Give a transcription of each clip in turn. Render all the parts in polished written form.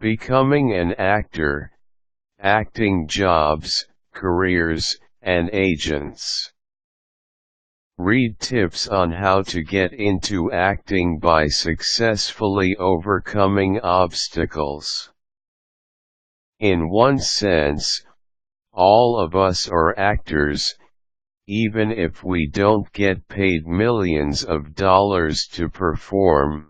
Becoming an actor, acting jobs, careers, and agents. Read tips on how to get into acting by successfully overcoming obstacles. In one sense, all of us are actors, even if we don't get paid millions of dollars to perform.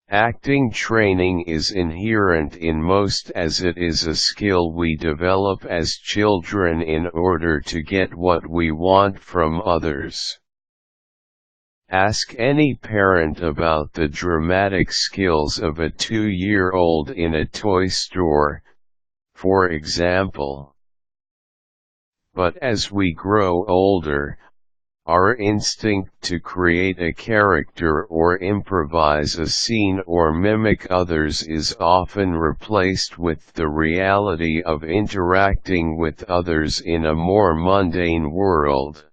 Acting training is inherent in most, as it is a skill we develop as children in order to get what we want from others. Ask any parent about the dramatic skills of a 2-year-old in a toy store, for example. But as we grow older, our instinct to create a character or improvise a scene or mimic others is often replaced with the reality of interacting with others in a more mundane world.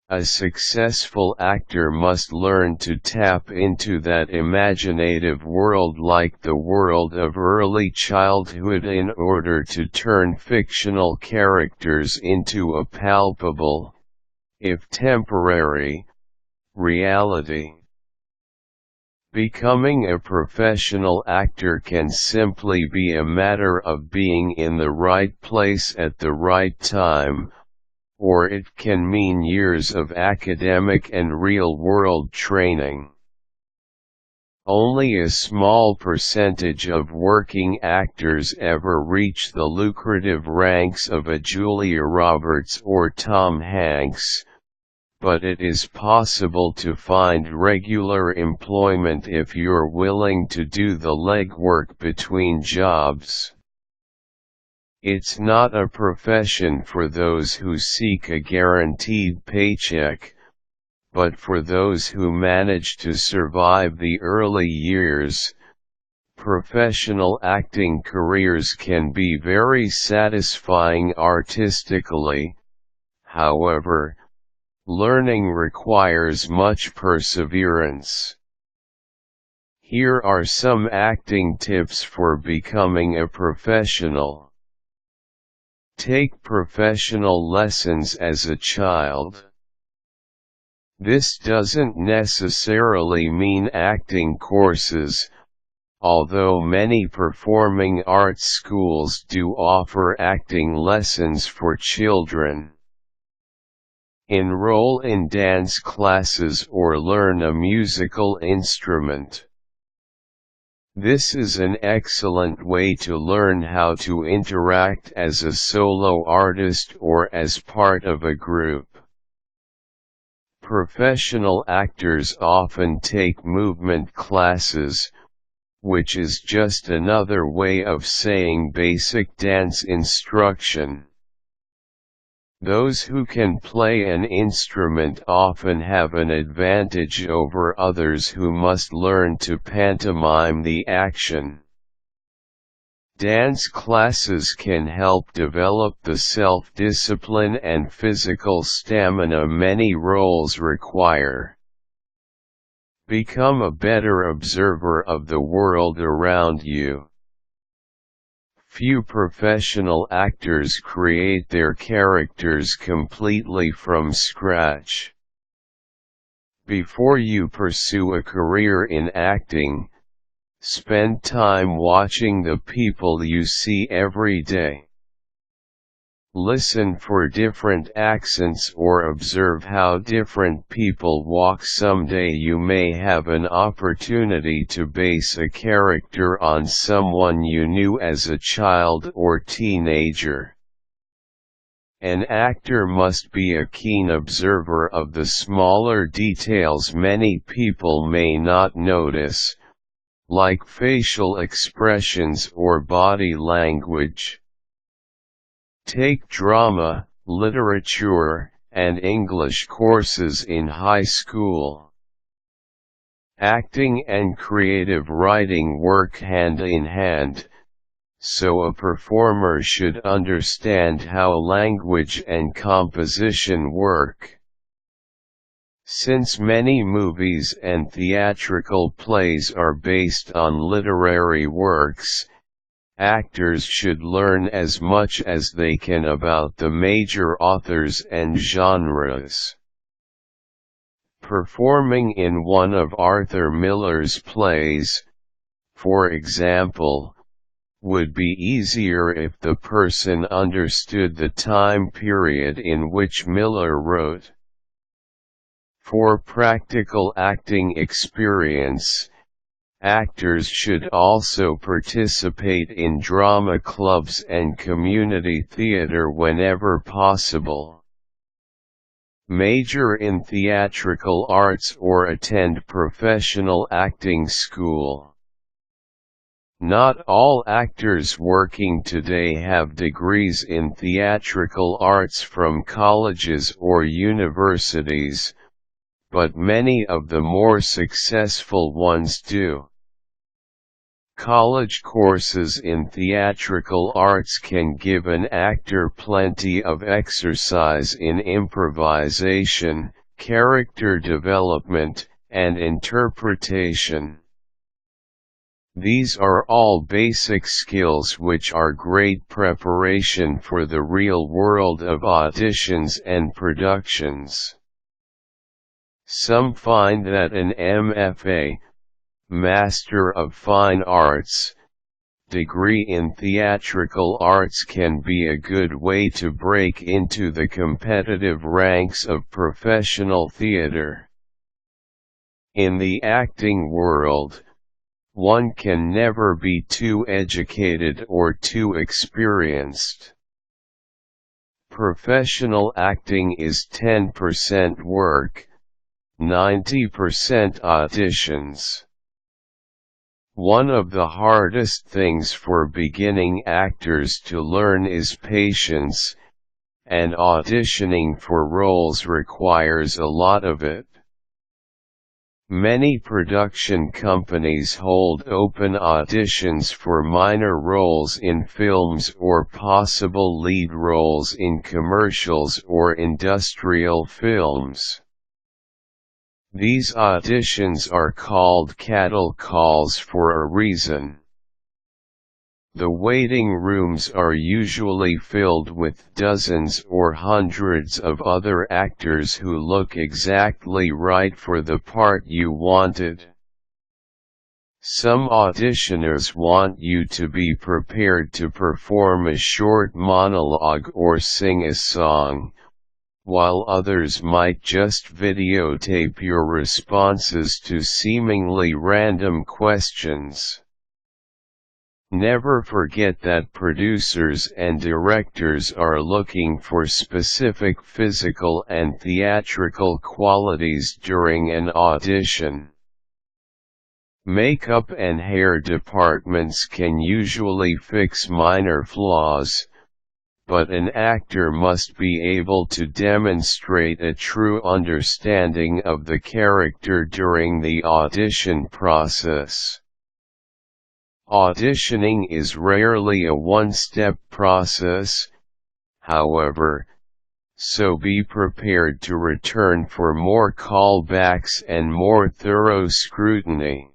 A successful actor must learn to tap into that imaginative world like the world of early childhood in order to turn fictional characters into a palpable, if temporary, reality. Becoming a professional actor can simply be a matter of being in the right place at the right time, or it can mean years of academic and real-world training. Only a small percentage of working actors ever reach the lucrative ranks of a Julia Roberts or Tom Hanks, but it is possible to find regular employment if you're willing to do the legwork between jobs. It's not a profession for those who seek a guaranteed paycheck, but for those who manage to survive the early years. Professional acting careers can be very satisfying artistically. However, learning requires much perseverance. Here are some acting tips for becoming a professional. Take professional lessons as a child. This doesn't necessarily mean acting courses, although many performing arts schools do offer acting lessons for children. Enroll in dance classes or learn a musical instrument. This is an excellent way to learn how to interact as a solo artist or as part of a group. Professional actors often take movement classes, which is just another way of saying basic dance instruction. Those who can play an instrument often have an advantage over others who must learn to pantomime the action. Dance classes can help develop the self-discipline and physical stamina many roles require. Become a better observer of the world around you. Few professional actors create their characters completely from scratch. Before you pursue a career in acting, spend time watching the people you see every day. Listen for different accents or observe how different people walk. Someday you may have an opportunity to base a character on someone you knew as a child or teenager. An actor must be a keen observer of the smaller details many people may not notice, like facial expressions or body language. Take drama, literature, and English courses in high school. Acting and creative writing work hand in hand, so a performer should understand how language and composition work. Since many movies and theatrical plays are based on literary works, actors should learn as much as they can about the major authors and genres. Performing in one of Arthur Miller's plays, for example, would be easier if the person understood the time period in which Miller wrote. For practical acting experience, actors should also participate in drama clubs and community theater whenever possible. Major in theatrical arts or attend professional acting school. Not all actors working today have degrees in theatrical arts from colleges or universities, but many of the more successful ones do. College courses in theatrical arts can give an actor plenty of exercise in improvisation, character development, and interpretation. These are all basic skills which are great preparation for the real world of auditions and productions. Some find that an MFA, Master of Fine Arts, degree in theatrical arts can be a good way to break into the competitive ranks of professional theater. In the acting world, one can never be too educated or too experienced. Professional acting is 10% work, 90% auditions. One of the hardest things for beginning actors to learn is patience, and auditioning for roles requires a lot of it. Many production companies hold open auditions for minor roles in films or possible lead roles in commercials or industrial films. These auditions are called cattle calls for a reason. The waiting rooms are usually filled with dozens or hundreds of other actors who look exactly right for the part you wanted. Some auditioners want you to be prepared to perform a short monologue or sing a song, while others might just videotape your responses to seemingly random questions. Never forget that producers and directors are looking for specific physical and theatrical qualities during an audition. Makeup and hair departments can usually fix minor flaws, but an actor must be able to demonstrate a true understanding of the character during the audition process. Auditioning is rarely a one-step process, however, so be prepared to return for more callbacks and more thorough scrutiny.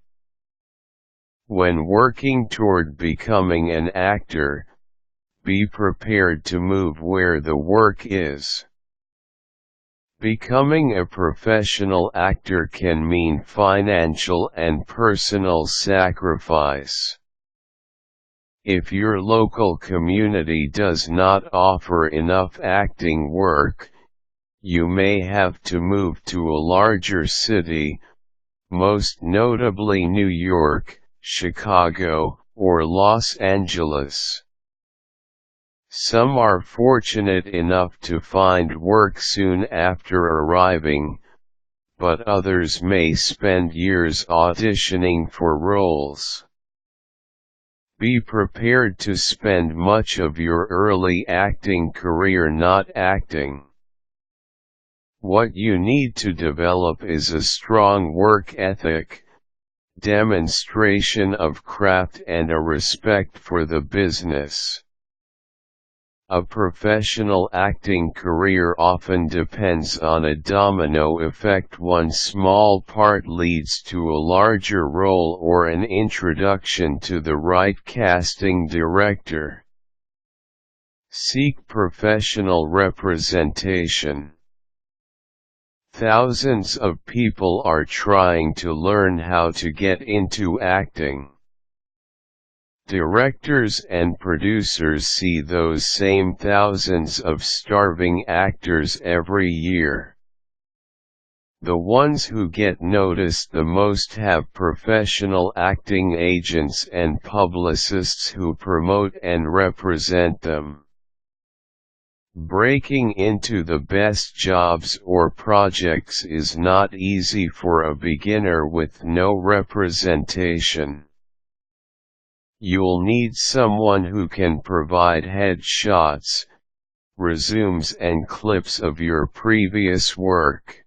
When working toward becoming an actor, be prepared to move where the work is. Becoming a professional actor can mean financial and personal sacrifice. If your local community does not offer enough acting work, you may have to move to a larger city, most notably New York, Chicago, or Los Angeles. Some are fortunate enough to find work soon after arriving, but others may spend years auditioning for roles. Be prepared to spend much of your early acting career not acting. What you need to develop is a strong work ethic, demonstration of craft and a respect for the business. A professional acting career often depends on a domino effect. One small part leads to a larger role or an introduction to the right casting director. Seek professional representation. Thousands of people are trying to learn how to get into acting. Directors and producers see those same thousands of starving actors every year. The ones who get noticed the most have professional acting agents and publicists who promote and represent them. Breaking into the best jobs or projects is not easy for a beginner with no representation. You'll need someone who can provide headshots, resumes and clips of your previous work.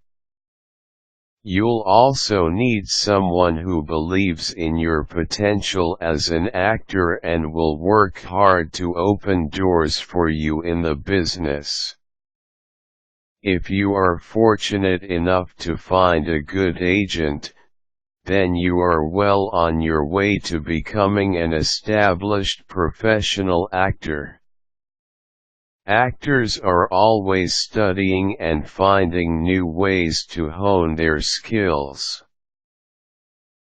You'll also need someone who believes in your potential as an actor and will work hard to open doors for you in the business. If you are fortunate enough to find a good agent, then you are well on your way to becoming an established professional actor. Actors are always studying and finding new ways to hone their skills.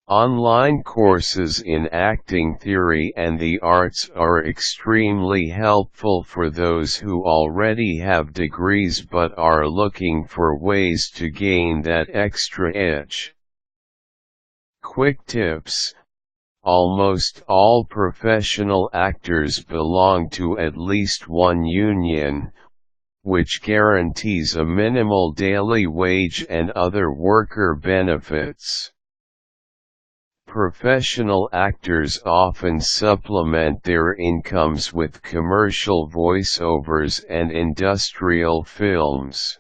Online courses in acting theory and the arts are extremely helpful for those who already have degrees but are looking for ways to gain that extra edge. Quick tips: almost all professional actors belong to at least one union, which guarantees a minimal daily wage and other worker benefits. Professional actors often supplement their incomes with commercial voiceovers and industrial films.